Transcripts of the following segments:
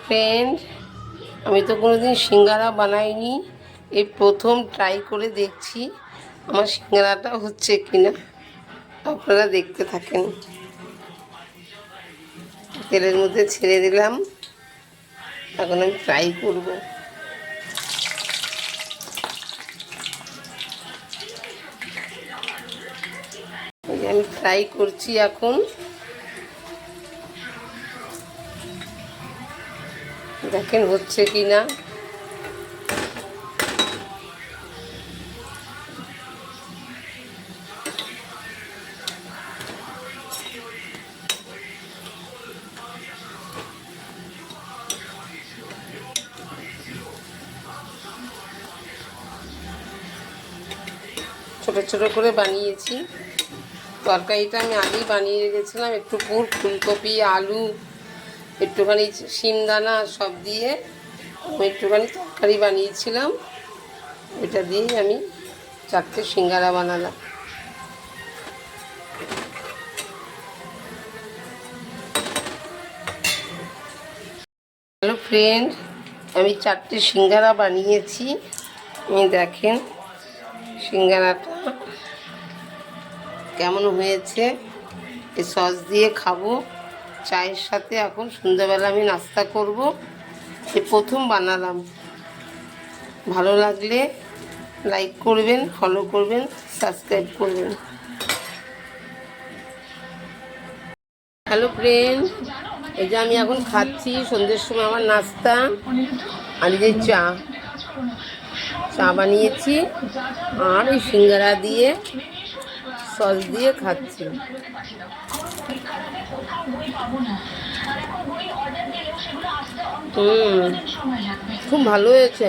Friend, আমি তো কোনোদিন সিঙ্গারা বানাইনি, এই প্রথম ট্রাই করে দেখছি আমার সিঙ্গারাটা হচ্ছে কিনা। আপনারা দেখতে থাকেন। তেলের মধ্যে ছেড়ে দিলাম, এখন আমি ট্রাই করব। আমি ট্রাই করছি এখন, দেখেন হচ্ছে কিনা। ছোট ছোট করে বানিয়েছি। তরকারিটা আমি আগেই বানিয়ে রেখেছিলাম, একটু ফুলকপি, আলু, একটুখানি শিমদানা সব দিয়ে আমি একটুখানি তরকারি বানিয়েছিলাম। এটা দিয়ে আমি 4টে সিঙ্গারা বানালাম। হ্যালো ফ্রেন্ড, আমি 4টে সিঙ্গারা বানিয়েছি। দেখেন সিঙ্গারাটা কেমন হয়েছে। এই সস দিয়ে খাবো চায়ের সাথে। এখন সন্ধ্যাবেলা আমি নাস্তা করব। এই প্রথম বানালাম। ভালো লাগলে লাইক করবেন, ফলো করবেন, সাবস্ক্রাইব করবেন। হ্যালো ফ্রেন্ড, এই যে আমি এখন খাচ্ছি সন্ধ্যের সময় আমার নাস্তা। আর এই যে চা বানিয়েছি আর এই সিঙ্গারা দিয়ে সস দিয়ে খাচ্ছি। খুব ভালো হয়েছে।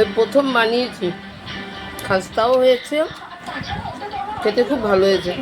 এই প্রথম বানিয়েছি, খাস্তাও হয়েছে, খেতে খুব ভালো হয়েছে।